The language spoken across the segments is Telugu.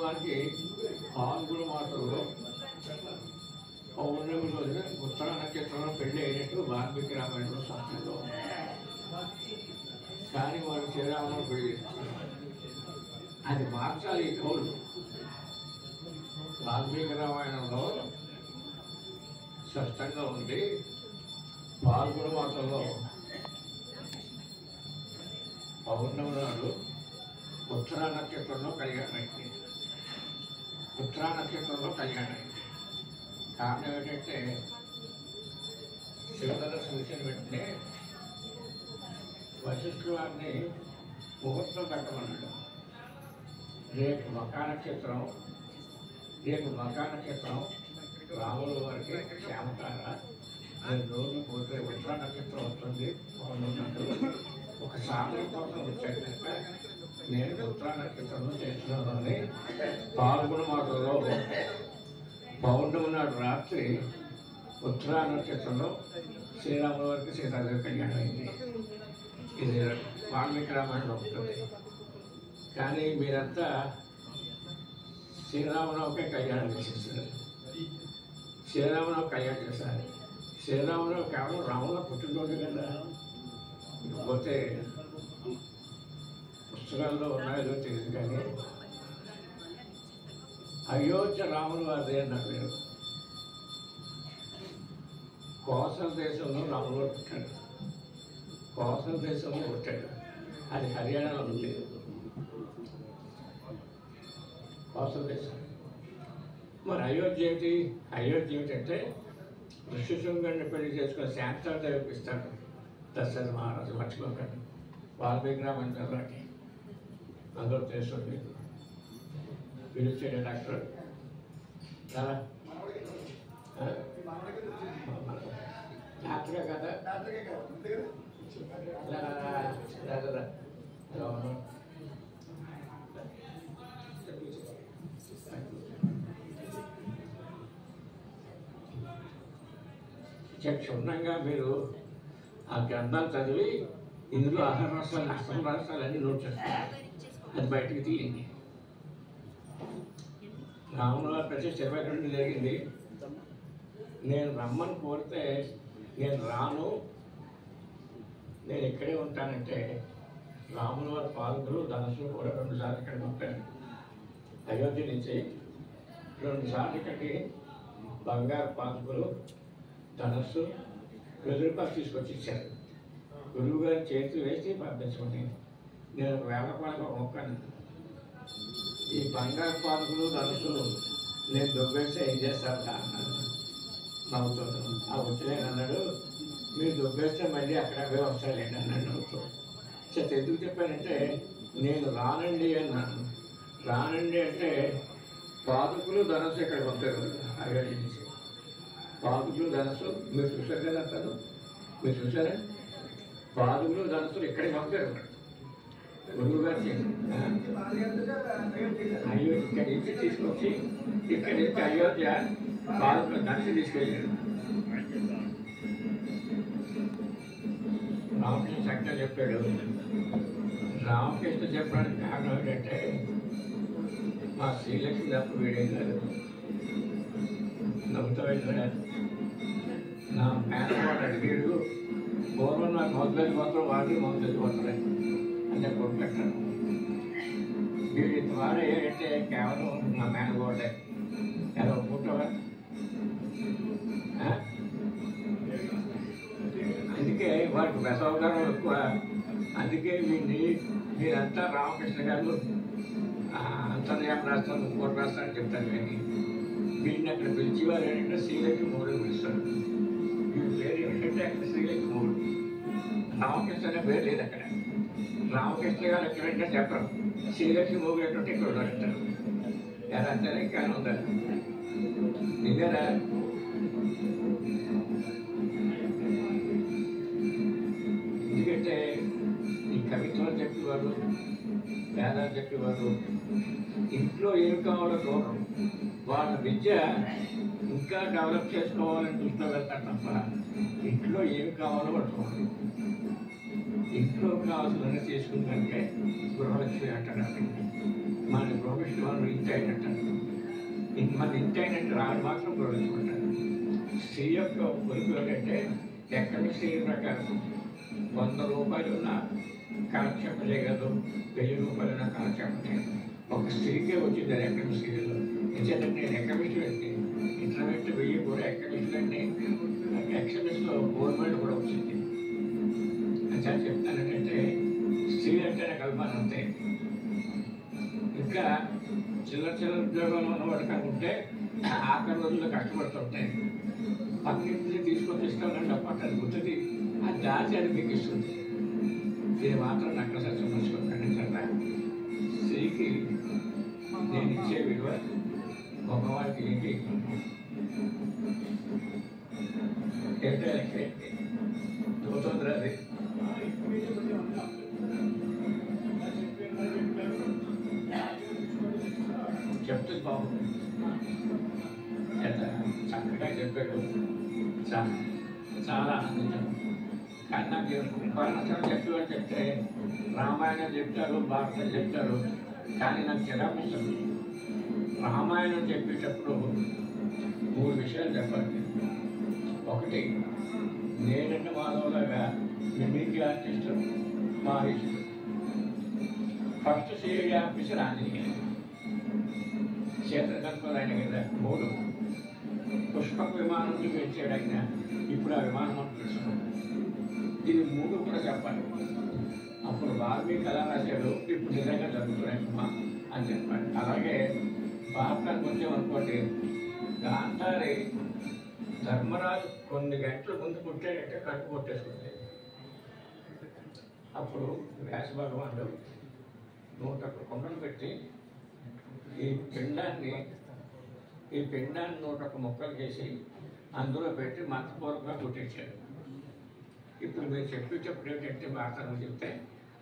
వాస్తవానికి పాల్గొన మాటల్లో పౌర్ణమి రోజున ఉత్తర నక్షత్రంలో పెళ్లి అయినట్టు వాల్మీకి రామాయణంలో శాస్త్రంలో కానీ వాడు శ్రీరామును పెళ్లి చేస్తున్నారు. అది మార్చాలి ఈ కౌలు. వాల్మీకి రామాయణంలో స్పష్టంగా ఉంది పాల్గొన మాటల్లో పౌర్ణమి నాడు ఉత్తరా నక్షత్రంలో కళ్యాణమైంది. ఉత్తరా నక్షత్రంలో కళ్యాణమైంది. కారణం ఏంటంటే శివధనస్సు విషయం వెంటనే వశిష్ఠుల వారిని ముహూర్తం పెట్టమన్నాడు. రేపు మకా నక్షత్రం రాముల వారికి శ్యామతార రోజు పోతే ఉత్తరా నక్షత్రం వస్తుంది పౌర్ణమినాడు ఒక సాధన కోసం వచ్చాడు కనుక నేను ఉత్తరా నక్షత్రంలో చేస్తున్నాను అని పాల్గొన మాటలో పౌర్ణమి నాడు రాత్రి ఉత్తరా నక్షత్రంలో శ్రీరాముల వారికి సీతాదేవి కళ్యాణం అయింది. ఇది వాల్మీకి రామాయణంలో ఉంటుంది. కానీ మీరంతా శ్రీరామరావుకే కళ్యాణం చేసేస్తారు. శ్రీరామరావు కళ్యాణం చేస్తారు. శ్రీరామరావు కేవలం రాముల పుట్టినరోజు కదా. ఇకపోతే పుస్తకాల్లో ఉన్నాయో తెలియదు కానీ అయోధ్య రాముల వారిది అన్నారు. మీరు కోసల దేశంలో రాముల వారు పుట్టాడు. కోసల దేశంలో పుట్టాడు. అది హర్యానాలో ఉంది. కోసల దేశం. మరి అయోధ్య ఏమిటంటే ఋషిశృంగాన్ని పెళ్లి చేసుకుని శాంతాదేవికి ఇస్తాడు దశరథ మహారాజు. మర్చిపోకండి. వాల్మీకి రామాయణంలో అందరూ తెలుసు. మీకు పిలిచాడు డాక్టర్ డాక్టరే కదా క్షుణ్ణంగా మీరు ఆ గ్రంథాలు చదివి ఇందులో ఆహార రాష్ట్రాలు అష్టమ రాష్ట్రాలు అన్నీ నోట్ చేస్తారు. అది బయటకు తీయండి. రాముల వారి ప్రతిష్ట 22 జరిగింది. నేను రమ్మని కోరితే నేను రాను, నేను ఇక్కడే ఉంటానంటే రాముల వారి పాలకులు ధనుసులు కూడా 2 సార్లు ఇక్కడికి పంపాను. అయోధ్య నుంచి 2 సార్లు ఇక్కడికి బంగారు పాలకులు ధనస్సు వెదురుపాకు తీసుకొచ్చి ఇచ్చారు. గురువు గారి చేతులు వేసి పంపించుకుని నేను వేల పాలకు మొక్కను. ఈ బంగారు పాలకులు ధనుసులు నేను దొబ్బేస్తే ఏం చేస్తారు అన్నాడు. నవ్వుతాడు. ఆ వచ్చిలేని అన్నాడు, మీరు దొబ్బేస్తే మళ్ళీ అక్కడే వస్తాలేండి అన్నాడు నవ్వుతూ. ఎందుకు చెప్పానంటే నేను రానండి అన్నాను. రానండి అంటే పాదుకులు ధనస్సు ఇక్కడ పంపారు. అయోధ్య నుంచి పాదుకులు ధనస్సు మీరు చూశారు కదా. అతను మీరు చూసారా? పాదుకులు ధనస్సులు ఇక్కడికి పంపారు. గురువు గారు అయోధ్య ఇక్కడి నుంచి తీసుకొచ్చి ఇక్కడి నుంచి అయోధ్య పాదుకులు ధనస్సు తీసుకెళ్ళారు. రామకృష్ణ చక్కగా చెప్పాడు. రామకృష్ణ చెప్పడానికి కారణం ఏంటంటే మా శ్రీలక్ష్మి తప్ప వీడేం కాదు. నవ్వుతాడు. నా మేనవాడు అడిగాడు, పూర్వం నాకు మొదలైపోతాడు, వాడికి మొదలైపోతాడు అంటే కొట్టుకుంటాను. వీడి ద్వారా ఏంటంటే కేవలం నా మేనవాడే. ఎలా ఒప్పుకుంటావా? అందుకే వాడికి బసవగారం ఎక్కువ. అందుకే మీరంతా రామకృష్ణ గారు అంతర్యామ రాష్ట్రం కోటి రాష్ట్రాన్ని చెప్తారు. కానీ వీడిని అక్కడ పిలిచేవారు ఏంటంటే శ్రీలక్ష్మి మూడు పిలుస్తారు. వీడి పేరు ఏమిటంటే అక్కడ శ్రీలక్ష్మి మూడు. రామకృష్ణ అనే పేరు లేదు అక్కడ. రామకృష్ణ గారు ఎక్కడంటే చెప్పరు. శ్రీలక్ష్మి మూడు ఏంటంటే ఇక్కడ అంటారు. ఎలా అంటారా? ఇంకా ఉందా? నిజరా? ఎందుకంటే ఈ కవిత్వం చెప్పేవారు, వేదాలు చెప్పేవారు ఇంట్లో ఏం కావాలో చూడరు. వాళ్ళ విద్య ఇంకా డెవలప్ చేసుకోవాలని చూస్తూ వెళ్తారు తప్ప ఇంట్లో ఏమి కావాలో వాళ్ళు చూడరు. ఇంట్లో కావాల్సిన తీసుకుంటే గృహలక్ష్మి అంటారు. మన గృహలక్ష్మి వాళ్ళు ఇంటి అయినట్టు మన ఇంటి అయినట్టు రాడు మాత్రం గృహలక్ష్మి అంటారు. స్త్రీ యొక్క పొరుగు ఏంటంటే ఎక్కడ స్త్రీ ప్రకారం 100 రూపాయలు ఉన్న కాలక్షేపం చేయగలదు, 1000 రూపాయలు ఉన్న కాలక్షేపం చేయగలదు. ఒక స్త్రీకే వచ్చింది అది ఎక్కడ స్త్రీలో. ఎందుకంటే నేను ఎకమిషన్ అండి, ఇంటర్మీడియట్ 1000 కూడా ఎకమిషన్ అండి. ఎక్సమిషన్లో గవర్నమెంట్ కూడా వచ్చింది. అని చాలా చెప్తానంటే స్త్రీ అంటేనే కల్పన అంతే. ఇంకా చిల్లర ఉద్యోగంలో ఉన్నవాడు కాకుంటే ఆఖరి రోజుల్లో కష్టపడుతుంటాయి. పక్కన తీసుకొని ఇస్తామని డబ్బంటారు గుర్తుంది. ఆ దాచి అది మీకు ఇస్తుంది. ఇది మాత్రం నాకు సత్యం మర్చిపోతాను కదా. స్త్రీకి నేను ఇచ్చే విలువ మగవాడికి ఏంటి ఏంటంటే అవుతుంది. అది చెప్తుంది బాగుంది, ఎంత చక్కగా చెప్పాడు. చాలా ఆనందించాను. కానీ నాకు ఉపన్యాసం చెప్పేవాళ్ళు చెప్తే రామాయణం చెప్తారు, భారతం చెప్తారు, కానీ నాకు చిరాపిస్తుంది. రామాయణం చెప్పేటప్పుడు 3 విషయాలు చెప్పాలి. ఒకటి, నేనంటే మాధవలాగా mimicry artist Mahesh. First serial officer Anjaneya, క్షేత్ర కల్పరాయన కదా. 3, పుష్పక విమానం చూపించాడు ఆయన, ఇప్పుడు ఆ విమానం అంటున్నాడు. ఇది 3 కూడా చెప్పాలి. అప్పుడు వాల్మీకి ఎలా రాశాడు, ఇప్పుడు నిజంగా జరుగుతున్నాయమ్మా అని చెప్పాలి. అలాగే భారతానికి వచ్చామనుకోండి, గాంధారి ధర్మరాజు కొన్ని గంటల ముందు పుట్టాడంటే కడుపు కొట్టేసుకుంది. అప్పుడు వ్యాస భగవానుడు 101 కుండలు పెట్టి ఈ పిండాన్ని 101 ముక్కలు చేసి అందులో పెట్టి మంత్రపూర్వకంగా కుట్టించాడు. ఇప్పుడు మీరు చెప్పేటప్పుడు ఏంటంటే భారతంలో చెప్తే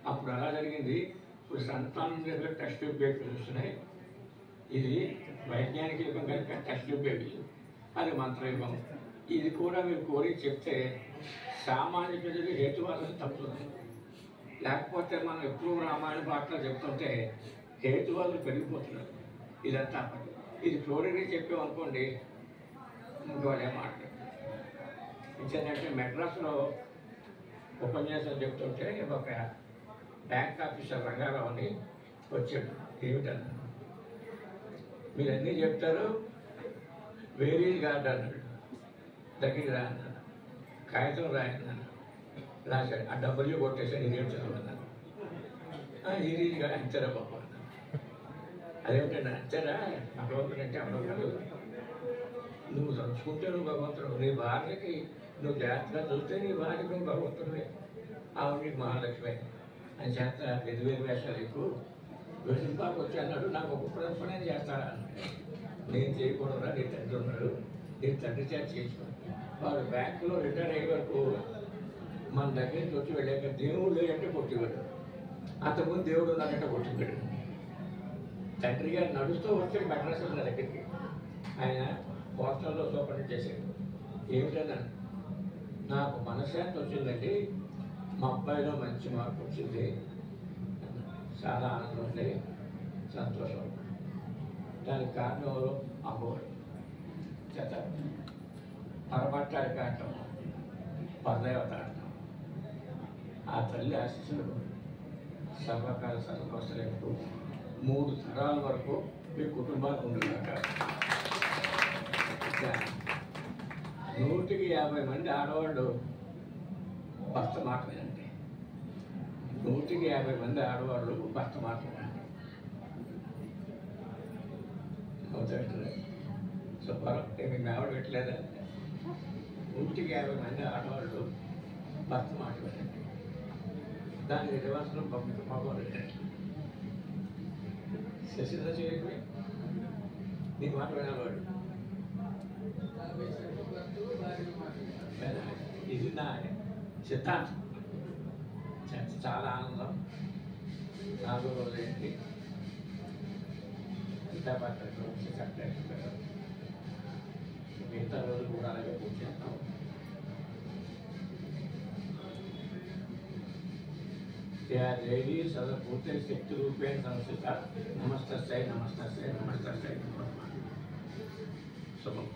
అప్పుడు అలా జరిగింది. ఇప్పుడు సంతానం దగ్గర టెస్ట్ ట్యూబ్ బేబీలు వస్తున్నాయి. ఇది వైజ్ఞానిక యుగం కనుక టెస్ట్ ట్యూబ్ బేబీలు, అది మంత్రయుగం. ఇది కూడా మీరు కోరి చెప్తే సామాన్య ప్రజలు హేతువాదం తప్పుతుంది. లేకపోతే మనం ఎప్పుడు రామాయణ పాటలు చెప్తుంటే హేతువాదులు పెరిగిపోతున్నారు. ఇదంతా ఇది క్లోరిటీ చెప్పామనుకోండి, ఇంకోనే మాట్లాడు. ఇంకేంటంటే మెడ్రాస్లో ఉపన్యాసం చెప్తుంటే ఒక బ్యాంక్ ఆఫీసర్ రంగారావు అని వచ్చాడు. ఏమిటన్నా మీరు అన్నీ చెప్తారు, వేరీజ్ గార్డ్ అన్నాడు. దగ్గరికి రా అన్నాడు, కాగితం రాయన్నాను, రాశాడు. ఆ డబ్బులు కొట్టేసాడు. ఇదేం చదవన్నాను. ఈరీజ్ గార్డ్ అంతేరా బాబు అన్నాను. అదేమిటంటే అంతేరా, భగవంతుడు అంటే అవ్వడం కాదు. నువ్వు తలుచుకుంటే నువ్వు భగవంతుడు, నీ భార్యకి నువ్వు జాగ్రత్తగా చూస్తే నీ భార్యకు నువ్వు భగవంతుడివే, ఆవిడ నీకు మహాలక్ష్మి అని చేత ఎదువేరు వేషాలు ఎక్కువ వెసులుబాటు వచ్చి అన్నాడు. నాకు ఒక్కొక్క పని చేస్తాడా అన్నాడు. నేను చేయకూడదురా, నీ తండ్రి ఉన్నాడు, నీ తండ్రి చేత చేసుకోండి. వాడు బ్యాంకులో రిటైర్ అయ్యే వరకు మన దగ్గర నుంచి వచ్చి వెళ్ళాక దేవుడు లేదంటే కొట్టివాడు, అంతకుముందు దేవుడు ఉన్నాడంటే కొట్టివాడు. తండ్రి గారు నడుస్తూ వచ్చి మెడ్రాస్ నా దగ్గరికి, ఆయన పోస్టల్లో సూపర్ చేశాడు. ఏమిటన్నా, నాకు మనశ్శాంతి వచ్చిందండి, మా అబ్బాయిలో మంచి మార్పు వచ్చింది, చాలా ఆనందం ఉంది, సంతోషం. దానికి కారణం ఎవరు? అమ్మవారు చేత పరమట్టాడికి ఆడటం, పరదేవత ఆడటం. ఆ తల్లి ఆశీస్సులు సర్వకాల సర్వవసరకు 3 తరాల వరకు మీ కుటుంబానికి ఉండేదాకా. 150 మంది ఆడవాళ్ళు భర్త మాట వినండి. 150 మంది ఆడవాళ్ళు భర్త మాట వినండి. అవుతాడు సుబ్బారావు, మీకు మేవడ పెట్టలేదా? 150 మంది ఆడవాళ్ళు భర్త మాట వినండి. దానికి రివర్స్లో పంపిక మగవాళ్ళు శశిధ చేయకపోయి నీ మాట వినవాడు. ఇది నా సిద్ధాంతం. చాలా ఆనందం. 4వ రోజు ఏంటి మిగతా రోజులు కూడా అలాగే పూర్తి చేస్తాం. దేవి సర్వభూతే శక్తి రూపేణ సంస్థిత నమస్తస్యై నమస్తస్యై నమస్తస్యై నమః శుభం.